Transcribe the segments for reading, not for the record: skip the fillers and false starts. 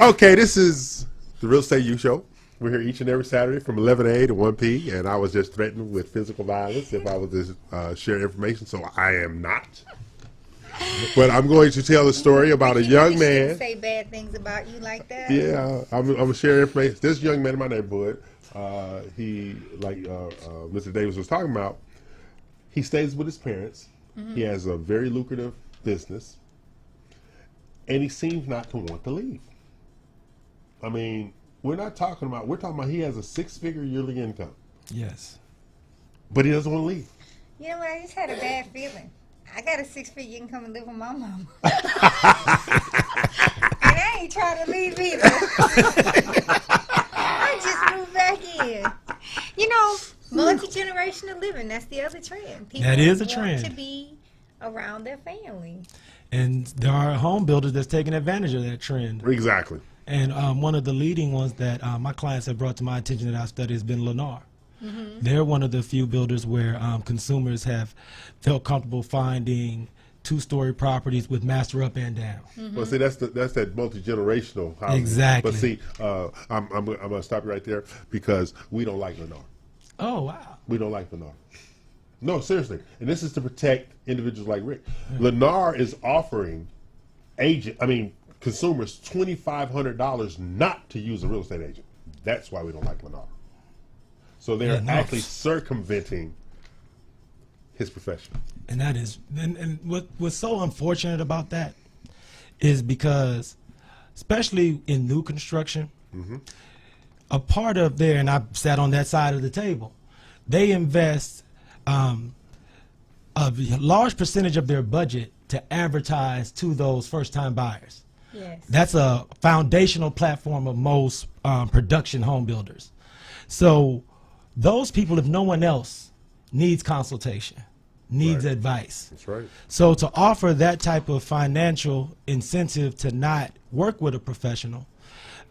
Okay, this is the Real Estate U Show. We're here each and every Saturday from 11 a to 1 p. And I was just threatened with physical violence if I was to share information, so I am not. But I'm going to tell a story about a young man. Say bad things about you like that. Yeah, I'm going to share information. This young man in my neighborhood, he, like Mr. Davis was talking about, he stays with his parents. He has a very lucrative business, and he seems not to want to leave. I mean, we're talking about he has a 6-figure yearly income. Yes. But he doesn't want to leave. You know what? I just had a bad feeling. I got a 6-figure income and live with my mama. And I ain't trying to leave either. I just moved back in. You know, multi-generational living, that's the other trend. People That is a want trend. to be around their family. And there are home builders that's taking advantage of that trend. Exactly. And one of the leading ones that my clients have brought to my attention that I've studied has been Lennar. They're one of the few builders where consumers have felt comfortable finding 2-story properties with master up and down. Well, see, that's that multi-generational housing. Exactly. But see, I'm going to stop you right there because we don't like Lennar. Oh, wow. We don't like Lennar. No, seriously. And this is to protect individuals like Rick. Lennar is offering consumers $2,500 not to use a real estate agent. That's why we don't like Lennar. So they're actually circumventing his profession. And that is, and what's so unfortunate about that is because, especially in new construction, a part of there, and I've sat on that side of the table, they invest a large percentage of their budget to advertise to those first-time buyers. Yes. That's a foundational platform of most production home builders. So those people, if no one else, needs consultation, needs advice. That's right. So to offer that type of financial incentive to not work with a professional,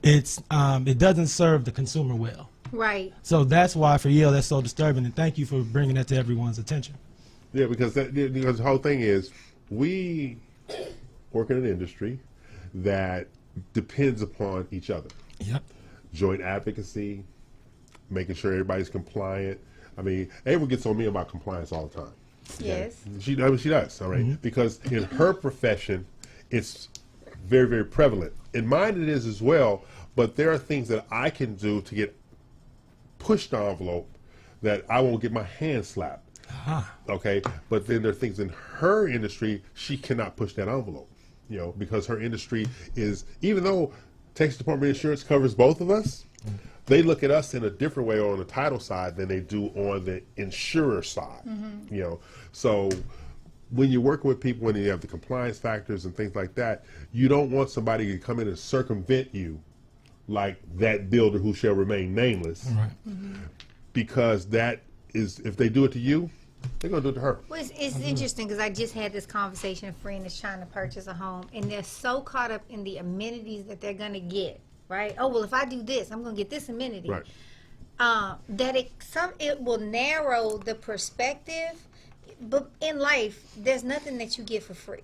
it doesn't serve the consumer well. Right. So that's why for Yale that's so disturbing, and thank you for bringing that to everyone's attention. Yeah, because the whole thing is we work in an industry that depends upon each other. Yep. Joint advocacy, making sure everybody's compliant. I mean, Ava gets on me about compliance all the time. Yes. She does, all right? Because in her profession, it's very, very prevalent. In mine it is as well, but there are things that I can do to get pushed the envelope that I won't get my hand slapped. Okay? But then there are things in her industry, she cannot push that envelope, because her industry is, even though Texas Department of Insurance covers both of us, they look at us in a different way on the title side than they do on the insurer side. So when you're working with people, when you have the compliance factors and things like that, you don't want somebody to come in and circumvent you like that builder who shall remain nameless. Right. Because that is, if they do it to you, they're going to do it to her. Well, it's interesting because I just had this conversation. A friend is trying to purchase a home, and they're so caught up in the amenities that they're going to get. Right? Oh, well, if I do this, I'm going to get this amenity. Right. That it will narrow the perspective. But in life, there's nothing that you get for free.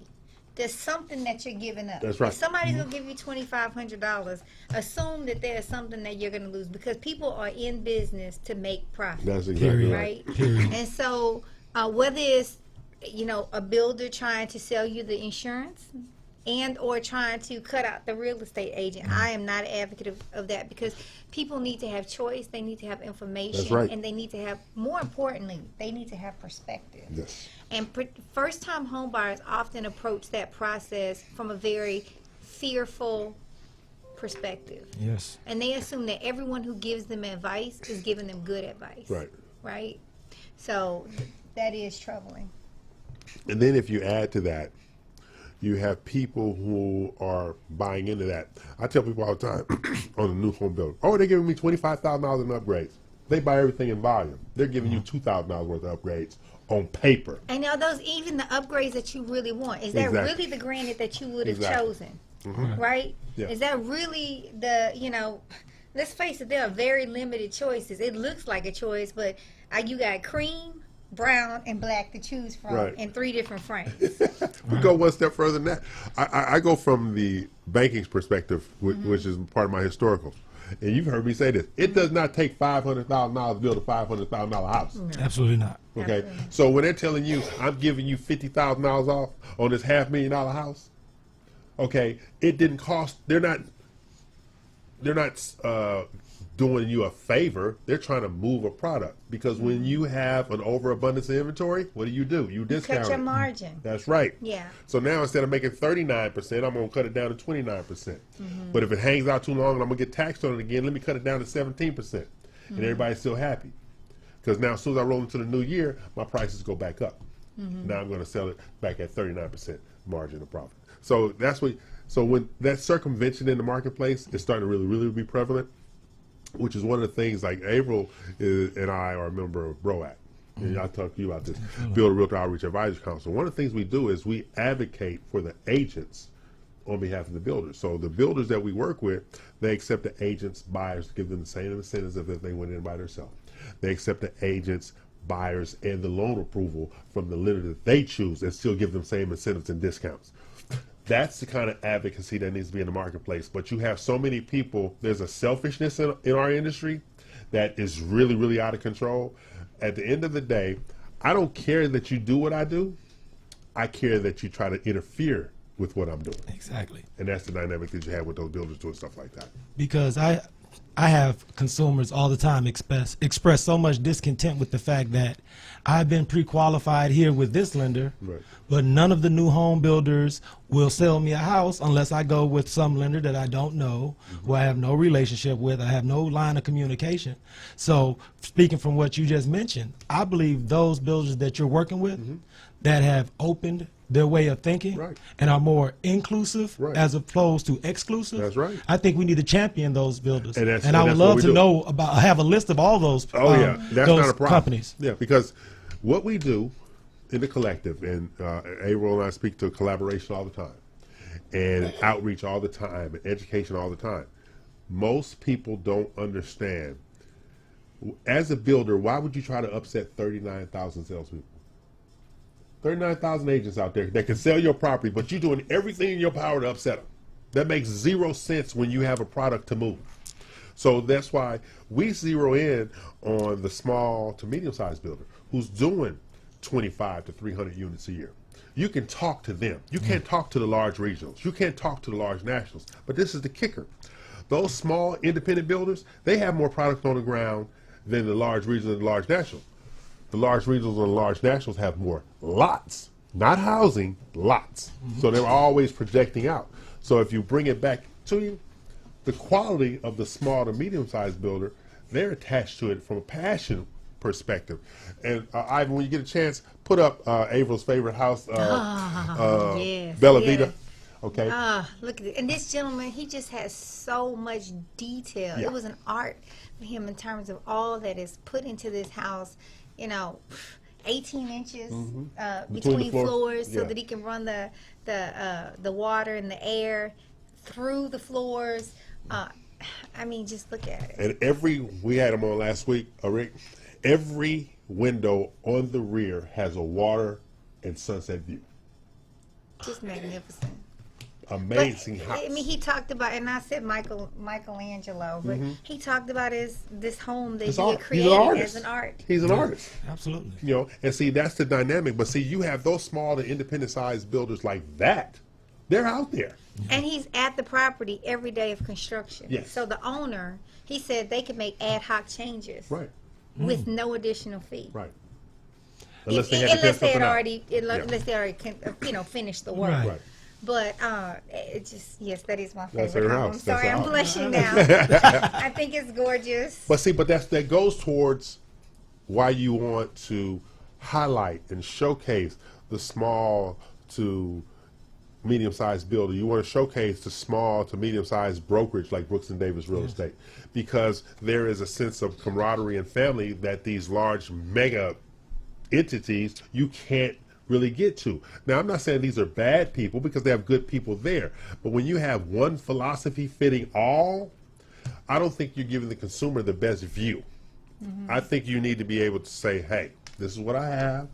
There's something that you're giving up. That's right. If somebody's going to give you $2,500, assume that there's something that you're going to lose because people are in business to make profit. That's exactly right. And so whether it's, a builder trying to sell you the insurance and or trying to cut out the real estate agent, I am not an advocate of that because people need to have choice, they need to have information, That's right. and they need to have, more importantly, they need to have perspective. Yes. And first-time home buyers often approach that process from a very fearful perspective. Yes. And they assume that everyone who gives them advice is giving them good advice. Right. Right? So that is troubling. And then if you add to that, you have people who are buying into that. I tell people all the time on the new home builder, they're giving me $25,000 in upgrades. They buy everything in volume. They're giving you $2,000 worth of upgrades on paper. And are those even the upgrades that you really want? Is that really the granite that you would have chosen? Right? Yeah. Is that really let's face it, there are very limited choices. It looks like a choice, but you got cream, brown, and black to choose from Right. in 3 different frames. We go one step further than that. I go from the banking's perspective, which is part of my historical. And you've heard me say this. It does not take $500,000 to build a $500,000 house. Absolutely not. Okay? Absolutely. So when they're telling you, I'm giving you $50,000 off on this $500,000 house, okay, it didn't cost, they're not doing you a favor. They're trying to move a product, because when you have an overabundance of inventory, what do? You discount Cut your it. margin. That's right. Yeah. So now instead of making 39%, I'm going to cut it down to 29%. But if it hangs out too long and I'm going to get taxed on it again, let me cut it down to 17%. And everybody's still happy. Because now as soon as I roll into the new year, my prices go back up. Now I'm going to sell it back at 39% margin of profit. So that's what. So when that circumvention in the marketplace is starting to really be prevalent, which is one of the things, like April and I are a member of BROAC. And I talked to you about this, Builder Realtor Outreach Advisory Council. One of the things we do is we advocate for the agents on behalf of the builders. So the builders that we work with, they accept the agents, buyers, give them the same incentives as if they went in by themselves. They accept the agents, buyers, and the loan approval from the lender that they choose, and still give them same incentives and discounts. That's the kind of advocacy that needs to be in the marketplace. But you have so many people, there's a selfishness in our industry that is really out of control. At the end of the day, I don't care that you do what I do. I care that you try to interfere with what I'm doing. Exactly. And that's the dynamic that you have with those builders doing stuff like that. Because I have consumers all the time express so much discontent with the fact that I've been pre-qualified here with this lender, Right. but none of the new home builders will sell me a house unless I go with some lender that I don't know, who I have no relationship with, I have no line of communication. So speaking from what you just mentioned, I believe those builders that you're working with that have opened their way of thinking Right. and are more inclusive Right. as opposed to exclusive. That's right. I think we need to champion those builders. And that's- And I and would that's what love we to do. know about, have a list of all those, Oh yeah, that's those not a problem. companies. Yeah, because what we do in the collective, and April and I speak to collaboration all the time, and outreach all the time, and education all the time. Most people don't understand. As a builder, why would you try to upset 39,000 salespeople? 39,000 agents out there that can sell your property, but you're doing everything in your power to upset them. That makes zero sense when you have a product to move. So that's why we zero in on the small to medium-sized builder who's doing 25 to 300 units a year. You can talk to them. You can't talk to the large regionals. You can't talk to the large nationals. But this is the kicker. Those small independent builders, they have more product on the ground than the large regionals and the large nationals. The large regionals and the large nationals have more lots, not housing, lots. So they're always projecting out. So if you bring it back to you, the quality of the small to medium-sized builder, they're attached to it from a passion perspective. And Ivan, when you get a chance, put up April's favorite house, Yes, Bella yes. Vita. Okay. Look at it. And this gentleman, he just has so much detail. Yeah. It was an art for him in terms of all that is put into this house. 18 inches between the floor. floors, so Yeah. that he can run the water and the air through the floors. I mean, just look at it. And we had him on last week, Rick, every window on the rear has a water and sunset view. Just magnificent. Amazing But, house. I mean, he talked about, and I said Michelangelo, but he talked about this home that It's he art. had He's an created artist. as an art. He's an artist. Absolutely. And see, that's the dynamic. But see, you have those small to independent sized builders like that. They're out there. And he's at the property every day of construction. Yes. So the owner, he said they could make ad hoc changes Right. with no additional fee. Right. Unless Unless they they had to test something out. unless they already finished the work. Right. Right. But it just, yes, that is my That's favorite her home. I'm house. sorry, That's I'm her blushing now. I think it's gorgeous. But see, that goes towards why you want to highlight and showcase the small to medium-sized builder. You want to showcase the small to medium-sized brokerage like Brooks and Davis Real Estate, because there is a sense of camaraderie and family that these large mega entities you can't really get to. Now, I'm not saying these are bad people, because they have good people there, but when you have one philosophy fitting all, I don't think you're giving the consumer the best view. I think you need to be able to say, hey, This is what I have.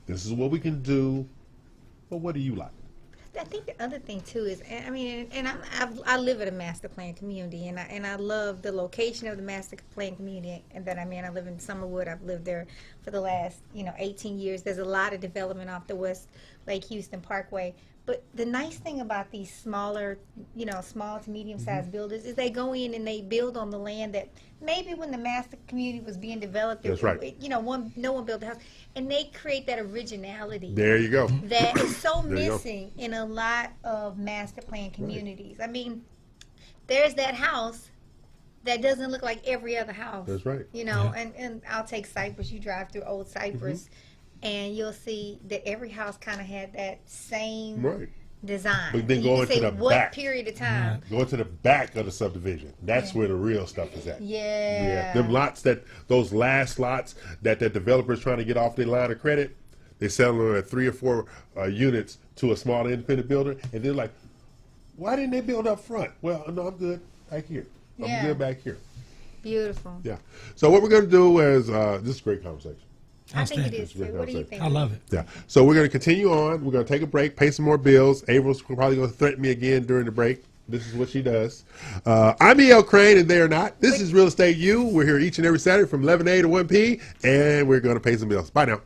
This is what we can do. But what do you like? I think the other thing too is, I mean, and I live in a master plan community, and I love the location of the master plan community that I'm in. I live in Summerwood. I've lived there for the last 18 years. There's a lot of development off the West Lake Houston Parkway. But the nice thing about these smaller, small to medium-sized builders is they go in and they build on the land that maybe when the master community was being developed, That's right. no one built a house, and they create that originality. There you go. That is so There you go. missing in a lot of master plan communities. I mean, there's that house that doesn't look like every other house. That's right. And I'll take Cypress. You drive through Old Cypress, and you'll see that every house kind of had that same Right. design. But then And go you into can say the what back. period of time. Go to the back of the subdivision. That's Yeah. where the real stuff is at. Yeah. Them lots those last lots that the developers trying to get off their line of credit, they sell them at 3 or 4 units to a small independent builder, and they're like, why didn't they build up front? Well, no, I'm good back here. I'm Yeah. good back here. Beautiful. Yeah. So what we're going to do is, this is a great conversation. I think it Outstanding. is too. What do you think? I love it. Yeah. So we're going to continue on. We're going to take a break, pay some more bills. April's probably going to threaten me again during the break. This is what she does. I'm E.L. Crane, and they are not. This is Real Estate U. We're here each and every Saturday from 11 a to 1 p. And we're going to pay some bills. Bye now.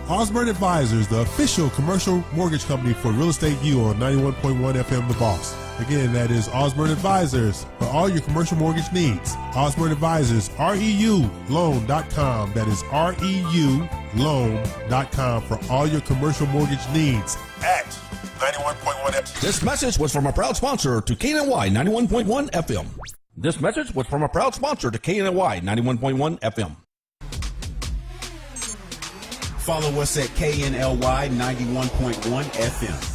Osborne Advisors, the official commercial mortgage company for Real Estate U on 91.1 FM The Boss. Again, that is Osborne Advisors for all your commercial mortgage needs. Osborne Advisors, REUloan.com. That is REUloan.com for all your commercial mortgage needs at 91.1 FM. This message was from a proud sponsor to KNY 91.1 FM. This message was from a proud sponsor to KNY 91.1 FM. Follow us at KNLY 91.1 FM.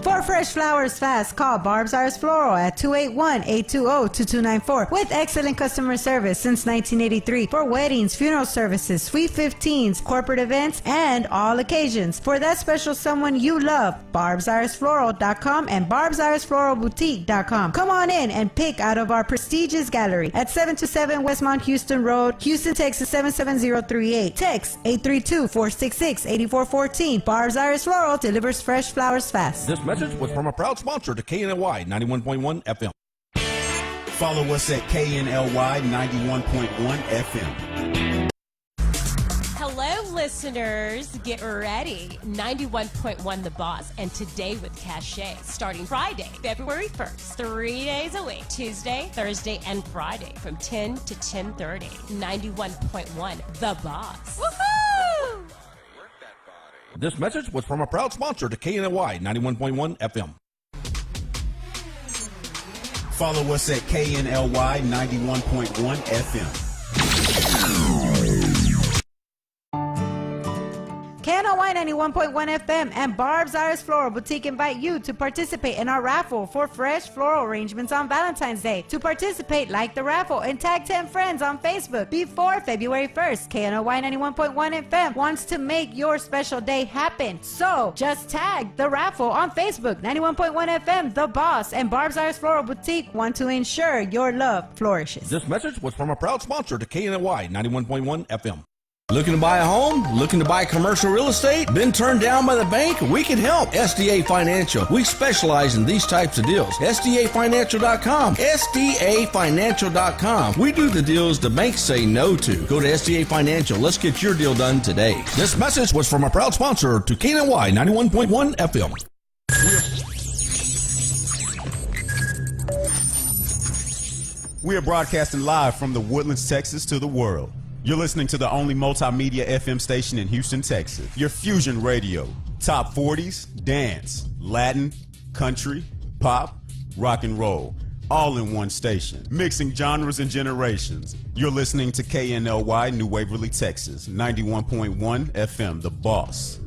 For fresh flowers fast, call Barb's Iris Floral at 281-820-2294 with excellent customer service since 1983 for weddings, funeral services, sweet 15s, corporate events, and all occasions. For that special someone you love, barbsirisfloral.com and barbsirisfloralboutique.com. Come on in and pick out of our prestigious gallery at 727 Westmount Houston Road, Houston, Texas 77038. Text 832-466-8414. Barb's Iris Floral delivers fresh flowers fast. This message was from a proud sponsor to KNY 91.1 FM. Follow us at KNLY 91.1 FM. Hello, listeners. Get ready. 91.1 The Boss, and Today with Cachet, starting Friday, February 1st, 3 days a week, Tuesday, Thursday, and Friday from 10 to 10:30. 91.1 The Boss. Woohoo! This message was from a proud sponsor to KNY 91.1 FM. Follow us at KNLY 91.1 FM. KNOY 91.1 FM and Barb's Iris Floral Boutique invite you to participate in our raffle for fresh floral arrangements on Valentine's Day. To participate, like the raffle and tag 10 friends on Facebook before February 1st. KNOY 91.1 FM wants to make your special day happen. So just tag the raffle on Facebook. 91.1 FM, The Boss, and Barb's Iris Floral Boutique want to ensure your love flourishes. This message was from a proud sponsor to KNY 91.1 FM. Looking to buy a home? Looking to buy commercial real estate? Been turned down by the bank? We can help. SDA Financial. We specialize in these types of deals. SDAFinancial.com. SDAFinancial.com. We do the deals the banks say no to. Go to SDA Financial. Let's get your deal done today. This message was from a proud sponsor to KNY 91.1 FM. We are broadcasting live from the Woodlands, Texas to the world. You're listening to the only multimedia FM station in Houston, Texas. Your Fusion Radio. Top 40s, dance, Latin, country, pop, rock and roll. All in one station. Mixing genres and generations. You're listening to KNLY New Waverly, Texas. 91.1 FM, The Boss.